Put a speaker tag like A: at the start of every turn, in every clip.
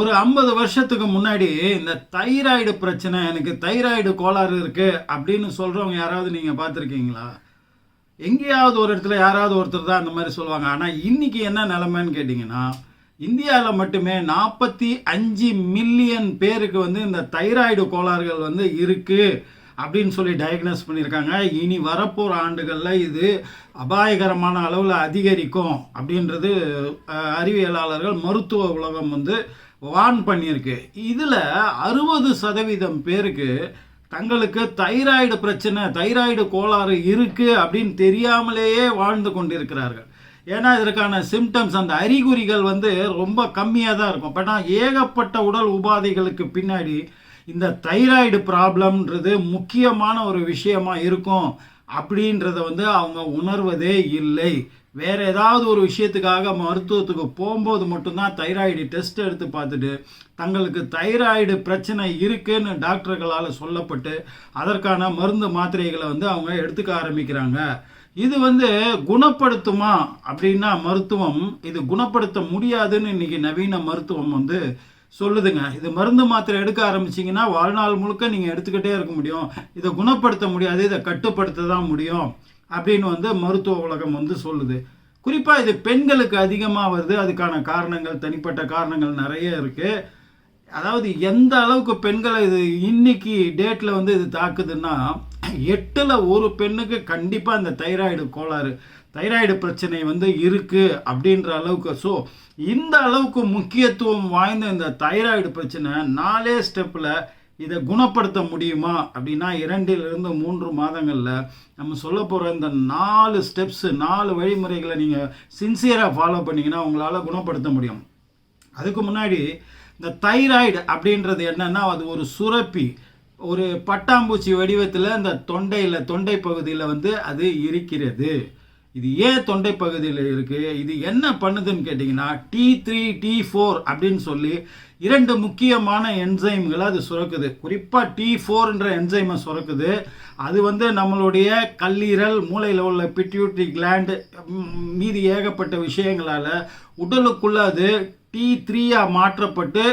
A: ஒரு 50 வருஷத்துக்கு முன்னாடி இந்த தைராய்டு பிரச்சனை, எனக்கு தைராய்டு கோளாறு இருக்கு அப்படின்னு சொல்றவங்க யாராவது நீங்க பார்த்துருக்கீங்களா? எங்கேயாவது ஒரு இடத்துல யாராவது ஒருத்தர் தான் அந்த மாதிரி சொல்லுவாங்க. ஆனால் இன்னைக்கு என்ன நிலைமைன்னு கேட்டிங்கன்னா, இந்தியாவில் மட்டுமே 45 மில்லியன் பேருக்கு வந்து இந்த தைராய்டு கோளாறுகள் வந்து இருக்கு அப்படின்னு சொல்லி டயக்னோஸ் பண்ணியிருக்காங்க. இனி வரப்போகிற ஆண்டுகளில் இது அபாயகரமான அளவில் அதிகரிக்கும் அப்படின்றது அறிவியலாளர்கள், மருத்துவ உலகம் வந்து வார்ன் பண்ணியிருக்கு. இதில் 60% பேருக்கு தங்களுக்கு தைராய்டு பிரச்சனை, தைராய்டு கோளாறு இருக்குது அப்படின்னு தெரியாமலேயே வாழ்ந்து கொண்டிருக்கிறார்கள். ஏன்னா இதற்கான சிம்டம்ஸ், அந்த அறிகுறிகள் வந்து ரொம்ப கம்மியாக தான் இருக்கும். பட் ஆனால் ஏகப்பட்ட உடல் உபாதைகளுக்கு பின்னாடி இந்த தைராய்டு ப்ராப்ளம்ன்றது முக்கியமான ஒரு விஷயமா இருக்கும் அப்படின்றத வந்து அவங்க உணர்வதே இல்லை. வேறு ஏதாவது ஒரு விஷயத்துக்காக மருத்துவத்துக்கு போகும்போது மட்டும்தான் தைராய்டு டெஸ்ட் எடுத்து பார்த்துட்டு தங்களுக்கு தைராய்டு பிரச்சனை இருக்குன்னு டாக்டர்களால் சொல்லப்பட்டு அதற்கான மருந்து மாத்திரைகளை வந்து அவங்க எடுத்துக்க ஆரம்பிக்கிறாங்க. இது வந்து குணப்படுத்துமா அப்படின்னா மருத்துவம் இது குணப்படுத்த முடியாதுன்னு இன்னைக்கு நவீன மருத்துவம் வந்து சொல்லுதுங்க. இது மருந்து மாத்திரை எடுக்க ஆரம்பிச்சிங்கன்னா வாழ்நாள் முழுக்க நீங்கள் எடுத்துக்கிட்டே இருக்க முடியும், இதை குணப்படுத்த முடியாது, இதை கட்டுப்படுத்த தான் முடியும் அப்படின்னு வந்து மருத்துவ உலகம் வந்து சொல்லுது. குறிப்பாக இது பெண்களுக்கு அதிகமாக வருது. அதுக்கான காரணங்கள், தனிப்பட்ட காரணங்கள் நிறைய இருக்குது. அதாவது எந்த அளவுக்கு பெண்களை இது இன்னைக்கு டேட்டில் வந்து இது தாக்குதுன்னா, 8ல் 1 பெண்ணுக்கு கண்டிப்பாக இந்த தைராய்டு கோளாறு, தைராய்டு பிரச்சனை வந்து இருக்குது அப்படின்ற அளவுக்கு. ஸோ இந்த அளவுக்கு முக்கியத்துவம் வாய்ந்த இந்த தைராய்டு பிரச்சனை 4 ஸ்டெப்பில் இதை குணப்படுத்த முடியுமா அப்படின்னா 2லிருந்து 3 மாதங்களில் நம்ம சொல்ல போகிற இந்த 4 ஸ்டெப்ஸு, 4 வழிமுறைகளை நீங்கள் சின்சியராக ஃபாலோ பண்ணிங்கன்னா உங்களால் குணப்படுத்த முடியும். அதுக்கு முன்னாடி இந்த தைராய்டு அப்படின்றது என்னென்னா, அது ஒரு சுரப்பி, ஒரு பட்டாம்பூச்சி வடிவத்தில் இந்த தொண்டை பகுதியில் வந்து அது இருக்கிறது. இது ஏன் தொண்டை பகுதியில் இருக்குது, இது என்ன பண்ணுதுன்னு கேட்டிங்கன்னா, T3 T4 அப்படின்னு சொல்லி 2 முக்கியமான என்சைம்களை அது சுரக்குது. குறிப்பாக T4ன்ற என்சைமை சுரக்குது. அது வந்து நம்மளுடைய கல்லீரல், மூளையில் உள்ள பிட்யூட்டரி கிளாண்ட், மீதி ஏகப்பட்ட விஷயங்களால் உடலுக்குள்ளே அது T3 மாற்றப்பட்டு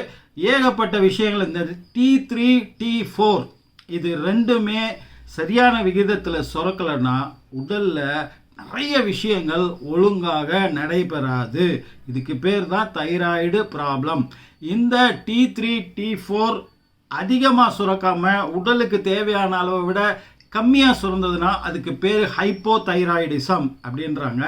A: ஏகப்பட்ட விஷயங்கள், இந்த T3 T4 இது 2மே சரியான விகிதத்தில் சுரக்கலைன்னா உடலில் நிறைய விஷயங்கள் ஒழுங்காக நடைபெறாது. இதுக்கு பேர் தான் தைராய்டு ப்ராப்ளம். இந்த T3 T4 அதிகமாக சுரக்காமல் உடலுக்கு தேவையான அளவை விட கம்மியாக சுரந்ததுன்னா அதுக்கு பேர் ஹைப்போதைராய்டிசம் அப்படின்றாங்க.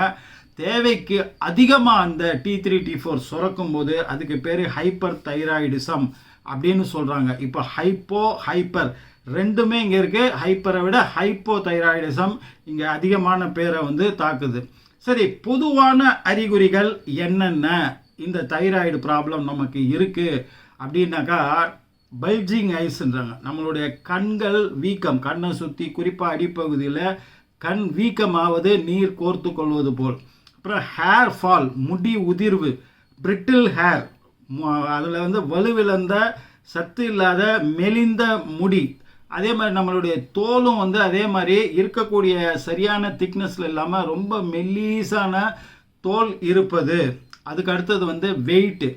A: தேவைக்கு அதிகமாக அந்த T3 T4 சுரக்கும் போது அதுக்கு பேர் ஹைப்பர் தைராய்டிசம் அப்படின்னு சொல்கிறாங்க. இப்போ ஹைப்பர் 2மே இங்கே இருக்குது. ஹைப்பரை விட ஹைப்போதைராய்டிசம் இங்கே அதிகமான பேரை வந்து தாக்குது. சரி, பொதுவான அறிகுறிகள் என்னென்ன இந்த தைராய்டு ப்ராப்ளம் நமக்கு இருக்குது அப்படின்னாக்கா, பல்ஜிங் ஐஸ்ன்றாங்க. நம்மளுடைய கண்கள் வீக்கம், கண்ணை சுற்றி குறிப்பாக அடிப்பகுதியில் கண் வீக்கமாவது, நீர் கோர்த்து கொள்வது போல். அப்புறம் ஹேர் ஃபால், முடி உதிர்வு, பிரிட்டில் ஹேர், அதில் வந்து வலுவிழந்த, சத்து இல்லாத, மெலிந்த முடி. அதே மாதிரி நம்மளுடைய தோலும் வந்து அதே மாதிரி இருக்கக்கூடிய சரியான திக்னஸில் இல்லாமல் ரொம்ப மெல்லீஸான தோல் இருப்பது. அதுக்கு அடுத்தது வந்து வெயிட்டு.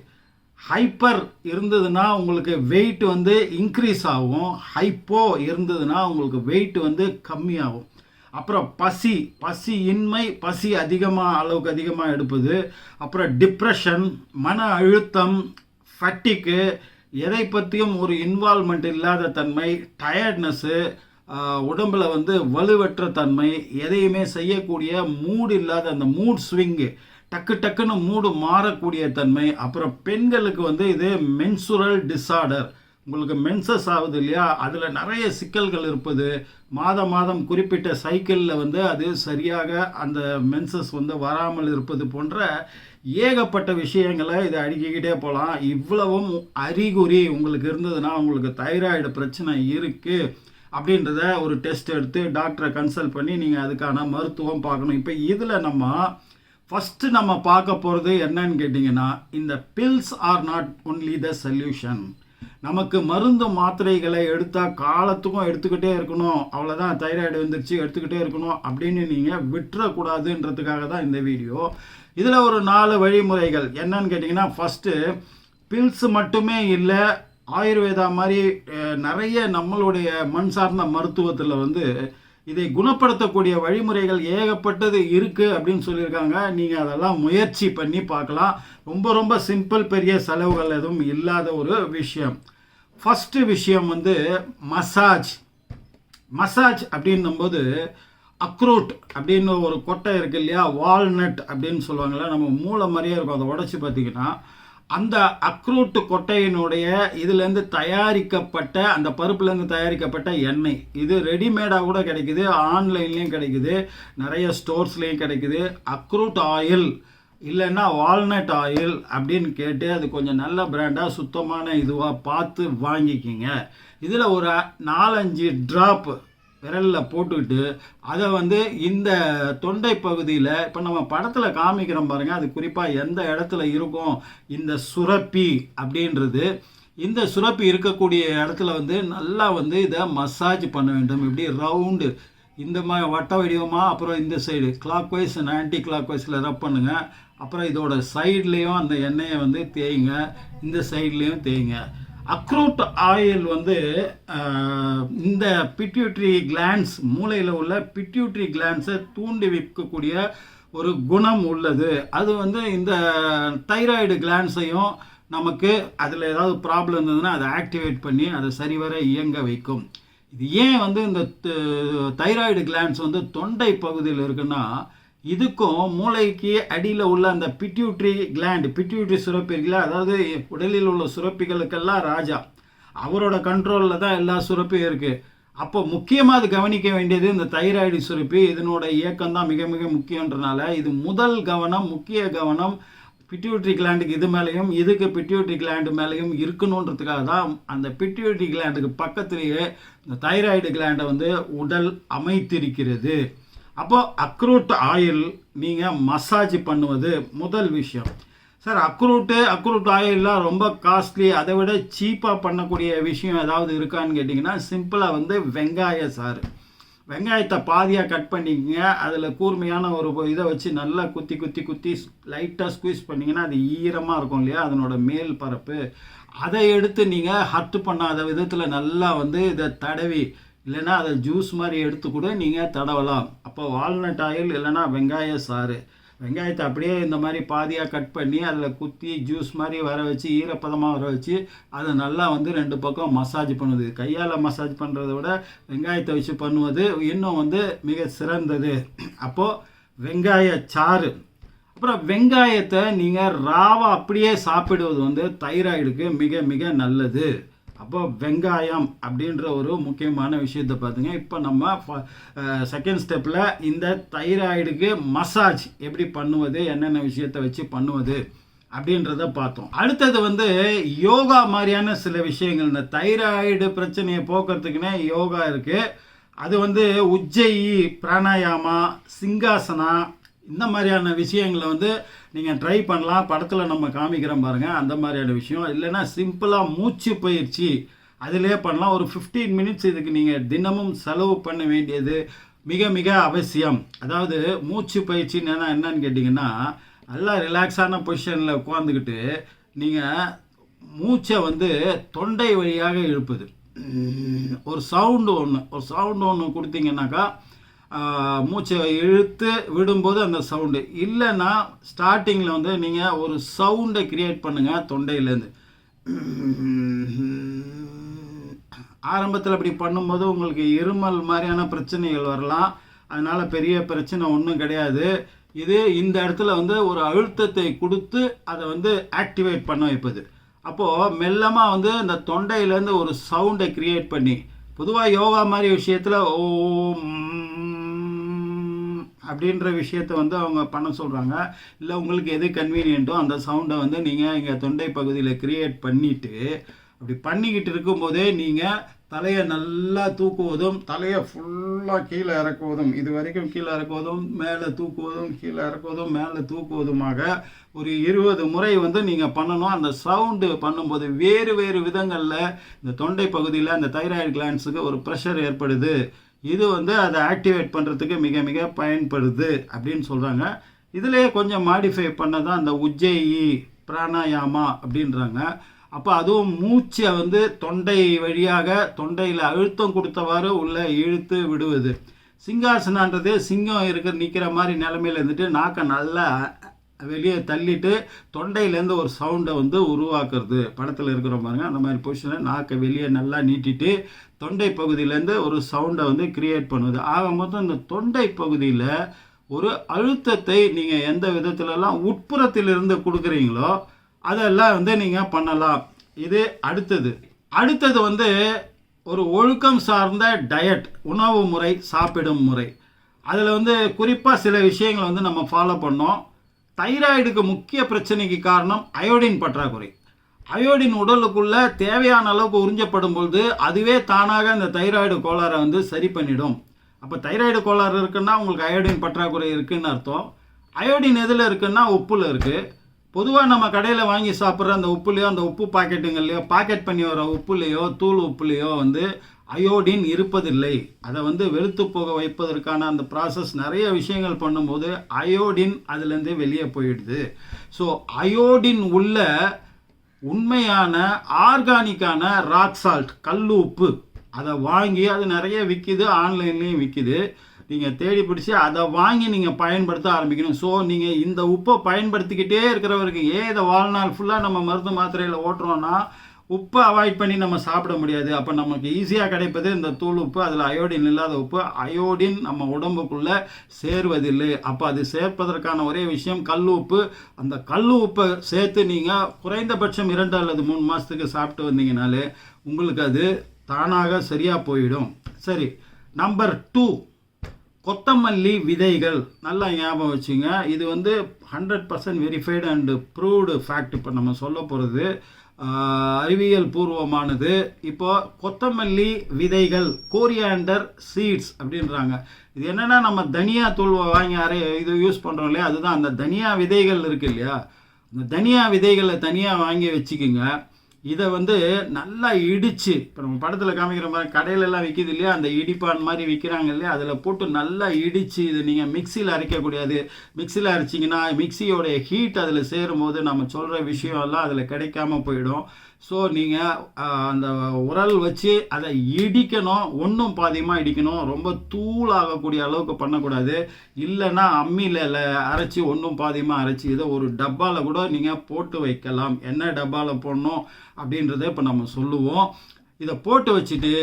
A: ஹைப்பர் இருந்ததுன்னா உங்களுக்கு வெயிட் வந்து இன்க்ரீஸ் ஆகும், ஹைப்போ இருந்ததுன்னா உங்களுக்கு வெயிட் வந்து கம்மியாகும். அப்புறம் பசியின்மை, பசி அளவுக்கு அதிகமாக எடுப்பது. அப்புறம் டிப்ரெஷன், மன அழுத்தம், ஃபட்டிக்கு, எதை பற்றியும் ஒரு இன்வால்மெண்ட் இல்லாத தன்மை, டயர்ட்னஸ்ஸு, உடம்பில் வந்து வலுவற்ற தன்மை, எதையுமே செய்யக்கூடிய மூடு இல்லாத அந்த மூட் ஸ்விங்கு, டக்குன்னு மூடு மாறக்கூடிய தன்மை. அப்புறம் பெண்களுக்கு வந்து இது மென்சுரல் டிஸார்டர், உங்களுக்கு மென்சஸ் ஆகுது இல்லையா, அதில் நிறைய சிக்கல்கள் இருப்பது, மாதம் குறிப்பிட்ட சைக்கிளில் வந்து அது சரியாக அந்த மென்சஸ் வந்து வராமல் இருப்பது போன்ற ஏகப்பட்ட விஷயங்களை இதை அடுக்கிக்கிட்டே போகலாம். இவ்வளவும் அறிகுறி உங்களுக்கு இருந்ததுன்னா உங்களுக்கு தைராய்டு பிரச்சனை இருக்குது அப்படின்றத ஒரு டெஸ்ட் எடுத்து டாக்டரை கன்சல்ட் பண்ணி நீங்கள் அதுக்கான மருத்துவம் பார்க்கணும். இப்போ இதில் ஃபஸ்ட்டு நம்ம பார்க்க போகிறது என்னன்னு கேட்டிங்கன்னா, இந்த pills are not only the solution. நமக்கு மருந்து மாத்திரைகளை எடுத்தால் காலத்துக்கும் எடுத்துக்கிட்டே இருக்கணும், அவ்வளோதான் தைராய்டு வந்துருச்சு எடுத்துக்கிட்டே இருக்கணும் அப்படின்னு நீங்கள் விட்டுறக்கூடாதுன்றதுக்காக தான் இந்த வீடியோ. இதில் ஒரு 4 வழிமுறைகள் என்னன்னு கேட்டிங்கன்னா, ஃபஸ்ட்டு பில்ஸ் மட்டுமே இல்லை, ஆயுர்வேதா மாதிரி நிறைய நம்மளுடைய மண் சார்ந்த மருத்துவத்தில் வந்து இதை குணப்படுத்தக்கூடிய வழிமுறைகள் ஏகப்பட்டது இருக்குது அப்படின்னு சொல்லியிருக்காங்க. நீங்கள் அதெல்லாம் முயற்சி பண்ணி பார்க்கலாம். ரொம்ப ரொம்ப சிம்பிள், பெரிய செலவுகள் எதுவும் இல்லாத ஒரு விஷயம். ஃபஸ்ட்டு விஷயம் வந்து மசாஜ். மசாஜ் அப்படின்னும்போது அக்ரூட் அப்படின்னு ஒரு கொட்டை இருக்குது இல்லையா, வால்நட் அப்படின்னு சொல்லுவாங்கள்ல, நம்ம மூளை மாதிரியே இருக்கும். அதை உடச்சி பார்த்தீங்கன்னா அந்த அக்ரூட் கொட்டையினுடைய இதுலேருந்து தயாரிக்கப்பட்ட, அந்த பருப்புலேருந்து தயாரிக்கப்பட்ட எண்ணெய், இது ரெடிமேடாக கூட கிடைக்குது, ஆன்லைன்லேயும் கிடைக்குது, நிறைய ஸ்டோர்ஸ்லேயும் கிடைக்குது. அக்ரூட் ஆயில் இல்லைன்னா வால்நட் ஆயில் அப்படின்னு கேட்டு அது கொஞ்சம் நல்ல பிராண்டாக சுத்தமான இதுவாக பார்த்து வாங்கிக்கிங்க. இதில் ஒரு 4-5 ட்ராப் விரலில் போட்டுக்கிட்டு அதை வந்து இந்த தொண்டை பகுதியில், இப்போ நம்ம படத்தில் காமிக்கிறோம் பாருங்கள், அது குறிப்பாக எந்த இடத்துல இருக்கும் இந்த சுரப்பி அப்படின்றது, இந்த சுரப்பி இருக்கக்கூடிய இடத்துல வந்து நல்லா வந்து இதை மசாஜ் பண்ண வேண்டும். இப்படி ரவுண்டு இந்த மாதிரி வட்ட வடிவமாக, அப்புறம் இந்த side clockwise and anti clock வைஸில் ரப் பண்ணுங்கள். அப்புறம் இதோட சைட்லேயும் அந்த எண்ணெயை வந்து தேய்ங்க, இந்த சைட்லேயும் தேய்ங்க. அக்ரூட் ஆயில் வந்து இந்த பிட்யூட்ரி கிளாண்ட்ஸ், மூளையில் உள்ள பிட்யூட்ரி கிளாண்ட்ஸை தூண்டி வைக்கக்கூடிய ஒரு குணம் உள்ளது. அது வந்து இந்த தைராய்டு கிளாண்ட்ஸையும் நமக்கு அதில் ஏதாவது ப்ராப்ளம் இருந்ததுன்னா அதை ஆக்டிவேட் பண்ணி அதை சரிவர இயங்க வைக்கும். இது ஏன் வந்து இந்த தைராய்டு கிளாண்ட்ஸ் வந்து தொண்டை பகுதியில் இருக்குன்னா, இதுக்கும் மூளைக்கு அடியில் உள்ள அந்த பிட்யூட்ரி கிளாண்ட், பிட்யூட்ரி சுரப்பி இருக்குல்ல, அதாவது உடலில் உள்ள சுரப்பிகளுக்கெல்லாம் ராஜா, அவரோட கண்ட்ரோலில் தான் எல்லா சுரப்பியும் இருக்குது. அப்போ முக்கியமாக அது கவனிக்க வேண்டியது இந்த தைராய்டு சுரப்பி. இதனோட இயக்கம் தான் மிக மிக முக்கியன்றனால இது முதல் கவனம், முக்கிய கவனம் பிட்யூட்ரி கிளாண்டுக்கு இது மேலேயும், இதுக்கு பிட்யூட்ரி கிளாண்டு மேலேயும் இருக்கணுன்றதுக்காக தான் அந்த பிட்யூட்ரி கிளாண்டுக்கு பக்கத்துலேயே இந்த தைராய்டு கிளாண்டை வந்து உடல் அமைத்திருக்கிறது. அப்போது அக்ரூட் ஆயில் நீங்கள் மசாஜ் பண்ணுவது முதல் விஷயம். சார் அக்ரூட் ஆயிலெலாம் ரொம்ப காஸ்ட்லி, அதை விட சீப்பாக பண்ணக்கூடிய விஷயம் ஏதாவது இருக்கான்னு கேட்டிங்கன்னா, சிம்பிளாக வந்து வெங்காய சாறு. வெங்காயத்தை பாதியாக கட் பண்ணிக்கங்க, அதில் கூர்மையான ஒரு இதை வச்சு நல்லா குத்தி குத்தி குத்தி லைட்டாக ஸ்குவீஸ் பண்ணிங்கன்னா அது ஈரமாக இருக்கும் இல்லையா, அதனோட மேல் பரப்பு, அதை எடுத்து நீங்கள் ஹர்ட் பண்ணாத விதத்தில் நல்லா வந்து இதை தடவி, இல்லைன்னா அதை ஜூஸ் மாதிரி எடுத்து கூட நீங்கள் தடவலாம். அப்போ வால்நட் ஆயில் இல்லைன்னா வெங்காய சாறு, வெங்காயத்தை அப்படியே இந்த மாதிரி பாதியாக கட் பண்ணி அதில் குத்தி ஜூஸ் மாதிரி வர வச்சு, ஈரப்பதமாக வர வச்சு அதை நல்லா வந்து 2 பக்கம் மசாஜ் பண்ணுவது. கையால் மசாஜ் பண்ணுறத விட வெங்காயத்தை வச்சு பண்ணுவது இன்னும் வந்து மிக சிறந்தது. அப்போது வெங்காய சாறு. அப்புறம் வெங்காயத்தை நீங்கள் ராவா அப்படியே சாப்பிடுவது வந்து தைராய்டுக்கு மிக மிக நல்லது. அப்போ வெங்காயம் அப்படின்ற ஒரு முக்கியமான விஷயத்தை பார்த்துங்க. இப்போ நம்ம செகண்ட் ஸ்டெப்பில் இந்த தைராய்டுக்கு மசாஜ் எப்படி பண்ணுவது, என்னென்ன விஷயத்தை வச்சு பண்ணுவது அப்படின்றத பார்த்தோம். அடுத்தது வந்து யோகா மாதிரியான சில விஷயங்கள். இந்த தைராய்டு பிரச்சனையை போக்குறதுக்குன்னே யோகா இருக்குது. அது வந்து உஜ்ஜயி, பிராணாயாமா, சிங்காசனா, இந்த மாதிரியான விஷயங்களை வந்து நீங்கள் ட்ரை பண்ணலாம். படத்தில் நம்ம காமிக்கிறோம் பாருங்கள், அந்த மாதிரியான விஷயம். இல்லைன்னா சிம்பிளாக மூச்சு பயிற்சி அதிலே பண்ணலாம். ஒரு 15 மினிட்ஸ் இதுக்கு நீங்கள் தினமும் செலவு பண்ண வேண்டியது மிக மிக அவசியம். அதாவது மூச்சு பயிற்சின்னு என்னன்னு கேட்டிங்கன்னா, நல்லா ரிலாக்ஸான பொசிஷனில் உட்காந்துக்கிட்டு நீங்கள் மூச்சை வந்து தொண்டை வழியாக இழுப்புது. ஒரு சவுண்டு ஒன்று கொடுத்தீங்கன்னாக்கா மூச்சை இழுத்து விடும்போது அந்த சவுண்டு, இல்லைன்னா ஸ்டார்டிங்கில் வந்து நீங்கள் ஒரு சவுண்டை கிரியேட் பண்ணுங்கள் தொண்டையிலேருந்து. ஆரம்பத்தில் அப்படி பண்ணும்போது உங்களுக்கு இருமல் மாதிரியான பிரச்சனைகள் வரலாம், அதனால் பெரிய பிரச்சனை ஒன்றும் கிடையாது. இது இந்த இடத்துல வந்து ஒரு அழுத்தத்தை கொடுத்து அதை வந்து ஆக்டிவேட் பண்ண வைப்பது. அப்போது மெல்லமாக வந்து இந்த தொண்டையிலேருந்து ஒரு சவுண்டை கிரியேட் பண்ணி, பொதுவாக யோகா மாதிரி விஷயத்தில் ஓம் அப்படின்ற விஷயத்தை வந்து அவங்க பண்ண சொல்கிறாங்க. இல்லை உங்களுக்கு எது கன்வீனியன்ட்டோ அந்த சவுண்டை வந்து நீங்கள் இங்கே தொண்டை பகுதியில் கிரியேட் பண்ணிவிட்டு, அப்படி பண்ணிக்கிட்டு இருக்கும்போதே நீங்கள் தலையை நல்லா தூக்குவதும், தலையை ஃபுல்லாக கீழே இறக்குவதும், இது வரைக்கும் கீழே இறக்குவதும், மேலே தூக்குவதும், கீழே இறக்குவதும், மேலே தூக்குவதுமாக ஒரு 20 முறை வந்து நீங்கள் பண்ணணும். அந்த சவுண்டு பண்ணும்போது வேறு வேறு விதங்களில் இந்த தொண்டை பகுதியில் அந்த தைராய்டு கிளாண்ட்ஸுக்கு ஒரு ப்ரெஷர் ஏற்படுது. இது வந்து அதை ஆக்டிவேட் பண்ணுறதுக்கு மிக மிக பயன்படுது அப்படின்னு சொல்கிறாங்க. இதிலே கொஞ்சம் மாடிஃபை பண்ண தான் அந்த உஜ்ஜயி, பிராணாயாமா அப்படின்றாங்க. அப்போ அதுவும் மூச்சை வந்து தொண்டை வழியாக தொண்டையில் அழுத்தம் கொடுத்தவாறு உள்ள இழுத்து விடுவது. சிங்காசனான்றது சிங்கம் நிற்கிற மாதிரி நிலைமையில் இருந்துட்டு நாக்கை நல்லா வெளியே தள்ளிட்டு தொண்டையிலேருந்து ஒரு சவுண்டை வந்து உருவாக்குறது. படத்தில் இருக்கிற பாருங்க அந்த மாதிரி பொசிஷனில் நாக்கை வெளியே நல்லா நீட்டிட்டு தொண்டை பகுதியிலேருந்து ஒரு சவுண்டை வந்து கிரியேட் பண்ணுவது. ஆக மொத்தம் இந்த தொண்டை பகுதியில் ஒரு அழுத்தத்தை நீங்கள் எந்த விதத்துலலாம் உட்புறத்திலிருந்து கொடுக்குறீங்களோ அதெல்லாம் வந்து நீங்கள் பண்ணலாம். இது அடுத்தது வந்து ஒரு ஒழுக்கம் சார்ந்த டயட், உணவு முறை, சாப்பிடும் முறை. அதில் வந்து குறிப்பாக சில விஷயங்களை வந்து நம்ம ஃபாலோ பண்ணோம். தைராய்டுக்கு முக்கிய பிரச்சனைக்கு காரணம் அயோடின் பற்றாக்குறை. அயோடின் உடலுக்குள்ள தேவையான அளவுக்கு உறிஞ்சப்படும் பொழுது அதுவே தானாக இந்த தைராய்டு கோளாறை வந்து சரி பண்ணிடும். அப்போ தைராய்டு கோளாறு இருக்குன்னா உங்களுக்கு அயோடின் பற்றாக்குறை இருக்குன்னு அர்த்தம். அயோடின் எதில் இருக்குன்னா உப்புல இருக்குது. பொதுவாக நம்ம கடையில் வாங்கி சாப்பிட்ற அந்த உப்புலையோ அந்த உப்பு பாக்கெட்டுங்கள்லையோ பாக்கெட் பண்ணி வர உப்புலையோ தூள் உப்புலையோ வந்து அயோடின் இருப்பதில்லை. அதை வந்து வெளுத்து போக வைப்பதற்கான அந்த ப்ராசஸ் நிறைய விஷயங்கள் பண்ணும்போது அயோடின் அதுலேருந்து வெளியே போயிடுது. ஸோ அயோடின் உள்ள உண்மையான ஆர்கானிக்கான ராக் சால்ட், கல் உப்பு, அதை வாங்கி அது நிறைய விற்கிது, ஆன்லைன்லேயும் விற்கிது. நீங்கள் தேடி பிடிச்சி அதை வாங்கி நீங்கள் பயன்படுத்த ஆரம்பிக்கணும். ஸோ நீங்கள் இந்த உப்பை பயன்படுத்திக்கிட்டே இருக்கிறவருக்கு ஏன் இதை வாழ்நாள் ஃபுல்லாக நம்ம மருந்து மாத்திரையில் ஓட்டுறோன்னா உப்பை அவாய்ட் பண்ணி நம்ம சாப்பிட முடியாது. அப்போ நமக்கு ஈஸியாக கிடைப்பது இந்த தூள் உப்பு, அதில் அயோடின் இல்லாத உப்பு. அயோடின் நம்ம உடம்புக்குள்ளே சேருவதில்லை. அப்போ அது சேர்ப்பதற்கான ஒரே விஷயம் கல் உப்பு. அந்த கல் உப்பை சேர்த்து நீங்கள் குறைந்தபட்சம் 2 அல்லது 3 மாதத்துக்கு சாப்பிட்டு வந்தீங்கனாலே உங்களுக்கு அது தானாக சரியாக போயிடும். சரி, நம்பர் 2, கொத்தமல்லி விதைகள். நல்லா ஞாபகம் வச்சுங்க, இது வந்து 100% வெரிஃபைடு அண்டு ப்ரூவ்டு ஃபேக்ட். இப்போ நம்ம சொல்ல போகிறது அறிவியல் பூர்வமானது. இப்போ கொத்தமல்லி விதைகள், கோரியாண்டர் சீட்ஸ் அப்படின்றாங்க. இது என்னென்னா நம்ம தனியா தூள் வாங்கி இது யூஸ் பண்ணுறோம் இல்லையா, அதுதான் அந்த தனியா விதைகள் இருக்குது இல்லையா, அந்த தனியா விதைகளை தனியாக வாங்கி வச்சுக்கோங்க. இதை வந்து நல்லா இடித்து, இப்போ நம்ம படத்தில் காமிக்கிற மாதிரி கடையிலெல்லாம் விற்கிது இல்லையா, அந்த இடிப்பான் மாதிரி விற்கிறாங்க இல்லையா, அதில் போட்டு நல்லா இடித்து, இது நீங்கள் மிக்சியில் அரைக்கக்கூடாது. மிக்சியில் அரைச்சிங்கன்னா மிக்சியோடைய ஹீட் அதில் சேரும்போது நம்ம சொல்கிற விஷயம்லாம் அதில் கிடைக்காம போயிடும். ஸோ நீங்கள் அந்த உரல் வச்சு அதை இடிக்கணும், ஒன்றும் பாதியமாக இடிக்கணும். ரொம்ப தூளாகக்கூடிய அளவுக்கு பண்ணக்கூடாது. இல்லைன்னா அம்மியில் அரைச்சி ஒன்றும் பாதியமாக அரைச்சி இதை ஒரு டப்பாவில் கூட நீங்கள் போட்டு வைக்கலாம். என்ன டப்பாவில் போடணும் அப்படின்றத இப்போ நம்ம சொல்லுவோம். இதை போட்டு வச்சுட்டு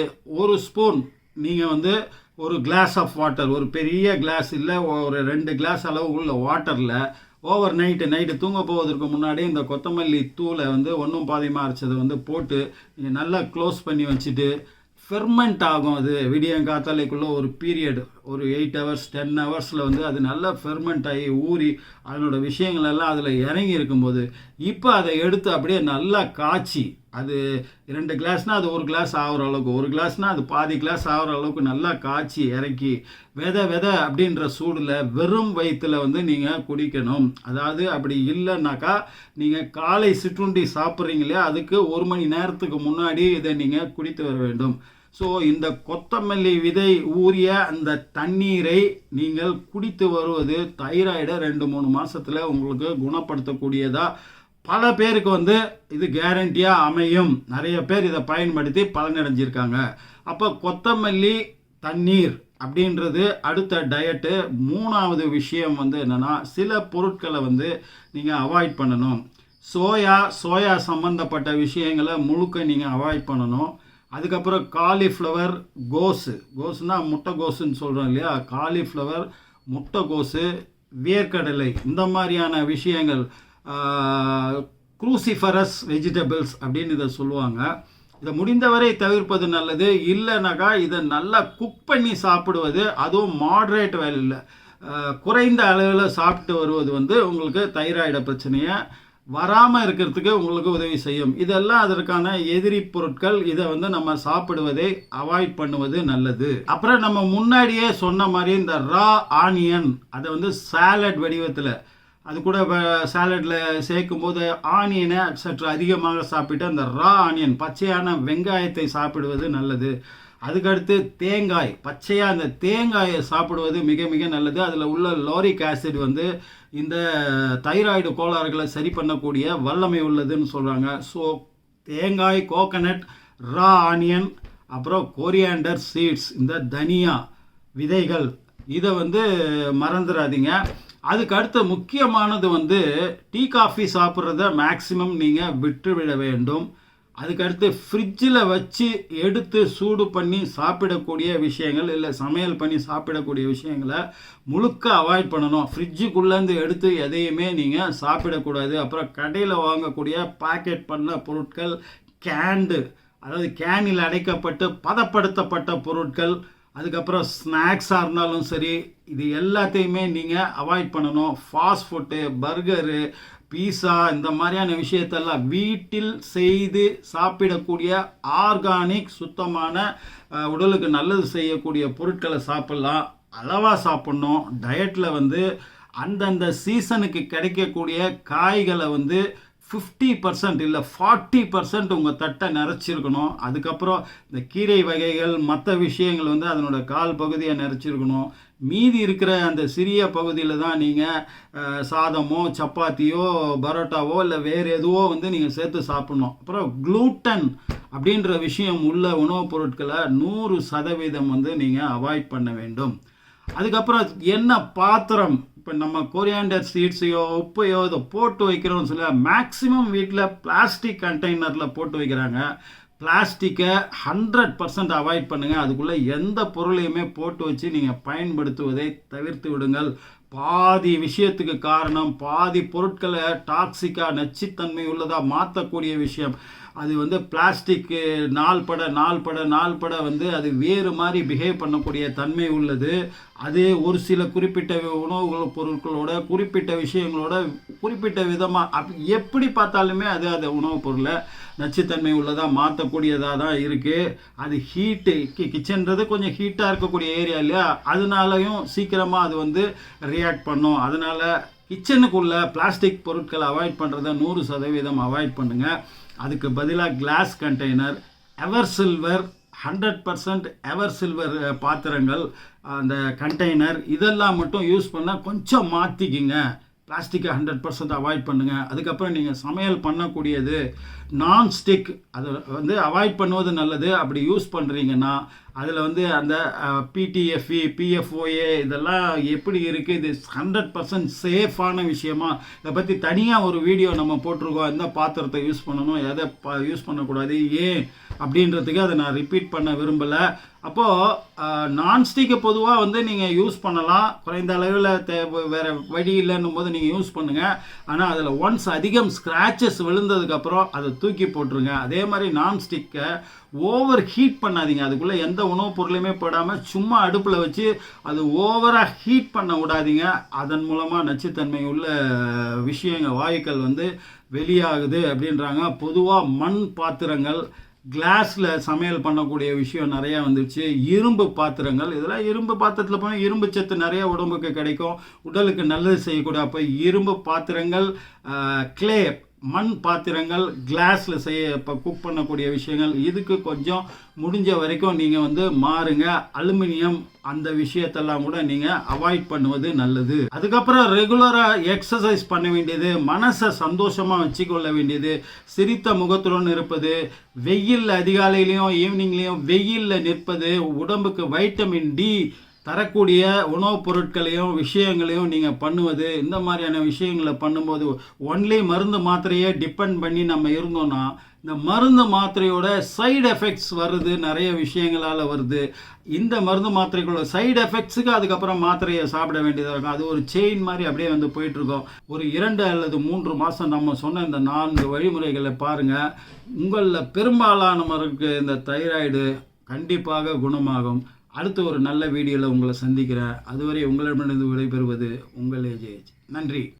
A: ஒரு ஸ்பூன் நீங்கள் வந்து ஒரு கிளாஸ் ஆஃப் வாட்டர், ஒரு பெரிய கிளாஸ் இல்லை, ஒரு 2 கிளாஸ் அளவு உள்ள வாட்டரில் ஓவர் நைட்டு தூங்க போவதற்கு முன்னாடி இந்த கொத்தமல்லி தூளை வந்து ஒன்றும் பாதியமாக அரைச்சதை வந்து போட்டு நீங்கள் நல்லா க்ளோஸ் பண்ணி வச்சுட்டு ஃபெர்மெண்ட் ஆகும். அது விடியங்காத்தாலைக்குள்ளே ஒரு பீரியட், ஒரு 8 hours 10 ஹவர்ஸில் வந்து அது நல்லா ஃபெர்மெண்ட் ஆகி ஊறி அதனோட விஷயங்கள் எல்லாம் அதில் இறங்கி இருக்கும்போது இப்போ அதை எடுத்து அப்படியே நல்லா காய்ச்சி, அது 2 கிளாஸ்னால் அது 1 கிளாஸ் ஆகிற அளவுக்கு, 1 கிளாஸ்னால் அது பாதி கிளாஸ் ஆகிற அளவுக்கு நல்லா காய்ச்சி இறக்கி விதை அப்படின்ற சூடில் வெறும் வயிற்றில் வந்து நீங்கள் குடிக்கணும். அதாவது அப்படி இல்லைன்னாக்கா நீங்கள் காலை சிற்றுண்டி சாப்பிட்றீங்க இல்லையா, அதுக்கு 1 மணி நேரத்துக்கு முன்னாடி இதை நீங்கள் குடித்து வர வேண்டும். ஸோ இந்த கொத்தமல்லி விதை ஊறிய அந்த தண்ணீரை நீங்கள் குடித்து வருவது தைராய்டை 2-3 மாதத்தில் உங்களுக்கு குணப்படுத்தக்கூடியதாக பல பேருக்கு வந்து இது கேரண்டியாக அமையும். நிறைய பேர் இதை பயன்படுத்தி பலனடைஞ்சிருக்காங்க. அப்போ கொத்தமல்லி தண்ணீர் அப்படின்றது அடுத்த டயட்டு. 3வது விஷயம் வந்து என்னென்னா, சில பொருட்களை வந்து நீங்கள் அவாய்ட் பண்ணணும். சோயா சம்மந்தப்பட்ட விஷயங்களை முழுக்க நீங்கள் அவாய்ட் பண்ணணும். அதுக்கப்புறம் காலிஃப்ளவர், கோஸுனால் முட்டைக்கோசுன்னு சொல்கிறோம் இல்லையா, காலிஃப்ளவர், முட்டைக்கோசு, வேர்க்கடலை, இந்த மாதிரியான விஷயங்கள் க்ரூசிஃபரஸ் வெஜிடபிள்ஸ் அப்படின்னு இதை சொல்லுவாங்க. இதை முடிந்தவரை தவிர்ப்பது நல்லது. இல்லைனாக்கா இதை நல்லா குக் பண்ணி சாப்பிடுவது, அதுவும் மாட்ரேட் வேலையில் குறைந்த அளவில் சாப்பிட்டு வருவது வந்து உங்களுக்கு தைராய்டு பிரச்சனையை வராமல் இருக்கிறதுக்கு உங்களுக்கு உதவி செய்யும். இதெல்லாம் அதற்கான எதிரி பொருட்கள். இதை வந்து நம்ம சாப்பிடுவதை அவாய்ட் பண்ணுவது நல்லது. அப்புறம் நம்ம முன்னாடியே சொன்ன மாதிரி இந்த ரா ஆனியன், அதை வந்து சாலட் வடிவத்தில் அது கூட சாலட்டில் சேர்க்கும் போது ஆனியனை சற்று அதிகமாக சாப்பிட்டு அந்த ரா ஆனியன், பச்சையான வெங்காயத்தை சாப்பிடுவது நல்லது. அதுக்கடுத்து தேங்காய், பச்சையாக அந்த தேங்காயை சாப்பிடுவது மிக மிக நல்லது. அதில் உள்ள லாரிக் ஆசிட் வந்து இந்த தைராய்டு கோளாறுகளை சரி பண்ணக்கூடிய வல்லமை உள்ளதுன்னு சொல்கிறாங்க. ஸோ தேங்காய், கோகனட், ரா ஆனியன், அப்புறம் கொரியாண்டர் சீட்ஸ், இந்த தனியா விதைகள், இதை வந்து மறந்துடாதீங்க. அதுக்கு அடுத்து முக்கியமானது வந்து டீ காஃபி சாப்பிட்றத மேக்சிமம் நீங்கள் விட்டுவிட வேண்டும். அதுக்கடுத்து ஃப்ரிட்ஜில் வச்சு எடுத்து சூடு பண்ணி சாப்பிடக்கூடிய விஷயங்கள், இல்லை சமையல் பண்ணி சாப்பிடக்கூடிய விஷயங்களை முழுக்க அவாய்ட் பண்ணணும். ஃப்ரிட்ஜுக்குள்ளேருந்து எடுத்து எதையுமே நீங்கள் சாப்பிடக்கூடாது. அப்புறம் கடையில் வாங்கக்கூடிய பேக்கெட் பண்ண பொருட்கள், கேண்டு, அதாவது கேனில் அடைக்கப்பட்டு பதப்படுத்தப்பட்ட பொருட்கள், அதுக்கப்புறம் ஸ்நாக்ஸாக இருந்தாலும் சரி, இது எல்லாத்தையுமே நீங்கள் அவாய்ட் பண்ணணும். ஃபாஸ்ட் ஃபுட்டு, பர்கரு, பீஸா, இந்த மாதிரியான விஷயத்தெல்லாம் வீட்டில் செய்து சாப்பிடக்கூடிய ஆர்கானிக், சுத்தமான, உடலுக்கு நல்லது செய்யக்கூடிய பொருட்களை சாப்பிட்லாம். அளவாக சாப்பிட்ணும். டயட்டில் வந்து அந்தந்த சீசனுக்கு கிடைக்கக்கூடிய காய்களை வந்து 50% இல்லை 40% உங்கள் தட்டை நிறைச்சிருக்கணும். அதுக்கப்புறம் இந்த கீரை வகைகள், மற்ற விஷயங்கள் வந்து அதனோட கால் பகுதியை நிறைச்சிருக்கணும். மீதி இருக்கிற அந்த சிறிய பகுதியில் தான் நீங்கள் சாதமோ, சப்பாத்தியோ, பரோட்டாவோ இல்லை வேறு எதுவோ வந்து நீங்கள் சேர்த்து சாப்பிட்ணும். அப்புறம் குளூட்டன் அப்படின்ற விஷயம் உள்ள உணவுப் பொருட்களை 100% வந்து நீங்கள் அவாய்ட் பண்ண வேண்டும். அதுக்கப்புறம் என்ன பாத்திரம், இப்போ நம்ம கொரியாண்டர் சீட்ஸையோ உப்பையோ இதை போட்டு வைக்கிறோம்னு சொல்ல மேக்ஸிமம் வீட்டில் பிளாஸ்டிக் கண்டெய்னரில் போட்டு வைக்கிறாங்க. பிளாஸ்டிக்கை 100% அவாய்ட் பண்ணுங்கள். அதுக்குள்ளே எந்த பொருளையுமே போட்டு வச்சு நீங்கள் பயன்படுத்துவதை தவிர்த்து விடுங்கள். பாதி விஷயத்துக்கு காரணம், பாதி பொருட்களை டாக்ஸிக்காக, நச்சுத்தன்மை உள்ளதாக மாற்றக்கூடிய விஷயம் அது வந்து பிளாஸ்டிக்கு நாள்பட வந்து அது வேறு மாதிரி பிஹேவ் பண்ணக்கூடிய தன்மை உள்ளது. அது ஒரு சில குறிப்பிட்ட உணவுகள் பொருட்களோட, குறிப்பிட்ட விஷயங்களோட, குறிப்பிட்ட விதமாக எப்படி பார்த்தாலுமே அது உணவுப் பொருளை நச்சுத்தன்மை உள்ளதாக மாற்றக்கூடியதாக தான் இருக்குது. அது ஹீட்டு, கிச்சன்றது கொஞ்சம் ஹீட்டாக இருக்கக்கூடிய ஏரியா இல்லையா, அதனாலையும் சீக்கிரமாக அது வந்து ரியாக்ட் பண்ணும். அதனால் கிச்சனுக்குள்ளே பிளாஸ்டிக் பொருட்களை அவாய்ட் பண்ணுறதை 100% அவாய்ட் பண்ணுங்கள். அதுக்கு பதிலாக class container, ever silver, 100% ever silver பாத்திரங்கள், அந்த கண்டெய்னர், இதெல்லாம் மட்டும் யூஸ் பண்ண கொஞ்சம் மாற்றிக்கிங்க. பிளாஸ்டிக்கை 100% அவாய்ட் பண்ணுங்கள். அதுக்கப்புறம் நீங்கள் சமையல் பண்ணக்கூடியது நான்ஸ்டிக், அதை வந்து அவாய்ட் பண்ணுவது நல்லது. அப்படி யூஸ் பண்ணுறீங்கன்னா அதில் வந்து அந்த பிடிஎஃப்இ, பிஎஃப்ஓஏ இதெல்லாம் எப்படி இருக்குது, இது 100% சேஃபான விஷயமா, இதை பற்றி தனியாக ஒரு வீடியோ நம்ம போட்டிருக்கோம். எந்த பாத்திரத்தை யூஸ் பண்ணணும், எதை யூஸ் பண்ணக்கூடாது, ஏன் அப்படின்றதுக்கு அதை நான் ரிப்பீட் பண்ண விரும்பலை. அப்போது நான்ஸ்டிக்கை பொதுவாக வந்து நீங்கள் யூஸ் பண்ணலாம். குறைந்த அளவில் வேறு வழி இல்லைன்னும் போது நீங்கள் யூஸ் பண்ணுங்கள். ஆனால் அதில் ஒன்ஸ் அதிகம் ஸ்க்ராச்சஸ் விழுந்ததுக்கப்புறம் அதை தூக்கி போட்டுருங்க. அதே மாதிரி நான்ஸ்டிக்கை ஓவர் ஹீட் பண்ணாதீங்க. அதுக்குள்ளே எந்த உணவுப் பொருளையுமே போடாமல் சும்மா அடுப்பில் வச்சு அது ஓவராக ஹீட் பண்ண விடாதீங்க. அதன் மூலமாக நச்சுத்தன்மை உள்ள விஷயங்கள், வாயுக்கள் வந்து வெளியாகுது அப்படின்றாங்க. பொதுவாக மண் பாத்திரங்கள், கிளாஸில் சமையல் பண்ணக்கூடிய விஷயம் நிறையா வந்துடுச்சு. இரும்பு பாத்திரங்கள், இதெல்லாம் இரும்பு பாத்திரத்தில் போனால் இரும்பு சத்து நிறைய உடம்புக்கு கிடைக்கும், உடலுக்கு நல்லது செய்யக்கூடிய. அப்போ இரும்பு பாத்திரங்கள், கிளே, மண் பாத்திரங்கள், கிளாஸில் இப்போ குக் பண்ணக்கூடிய விஷயங்கள், இதுக்கு கொஞ்சம் முடிஞ்ச வரைக்கும் நீங்கள் வந்து மாறுங்க. அலுமினியம் அந்த விஷயத்தெல்லாம் கூட நீங்கள் அவாய்ட் பண்ணுவது நல்லது. அதுக்கப்புறம் ரெகுலராக எக்ஸசைஸ் பண்ண வேண்டியது, மனசை சந்தோஷமாக வச்சுக்கொள்ள வேண்டியது, சிரித்த முகத்துடன் இருப்பது, வெயிலில் அதிகாலையிலையும் ஈவினிங்லேயும் வெயிலில் நிற்பது, உடம்புக்கு வைட்டமின் டி தரக்கூடிய உணவுப் பொருட்களையும் விஷயங்களையும் நீங்கள் பண்ணுவது, இந்த மாதிரியான விஷயங்களை பண்ணும்போது ஒன்லி மருந்து மாத்திரையே டிபெண்ட் பண்ணி நம்ம இருந்தோம்னா இந்த மருந்து மாத்திரையோட சைடு எஃபெக்ட்ஸ் வருது, நிறைய விஷயங்களால் வருது. இந்த மருந்து மாத்திரைகளோட சைடு எஃபெக்ட்ஸுக்கு அதுக்கப்புறம் மாத்திரையை சாப்பிட வேண்டியதாக இருக்கும். அது ஒரு செயின் மாதிரி அப்படியே வந்து போயிட்டுருக்கோம். ஒரு 2 அல்லது 3 மாதம் நம்ம சொன்ன இந்த 4 வழிமுறைகளை பாருங்கள். உங்களில் பெரும்பாலானவருக்கு இந்த தைராய்டு கண்டிப்பாக குணமாகும். அடுத்து ஒரு நல்ல வீடியோவில் உங்களை சந்திக்கிறேன். அதுவரை உங்களிடமிருந்து விடைபெறுவது உங்கள் ஏஜேஜ். நன்றி.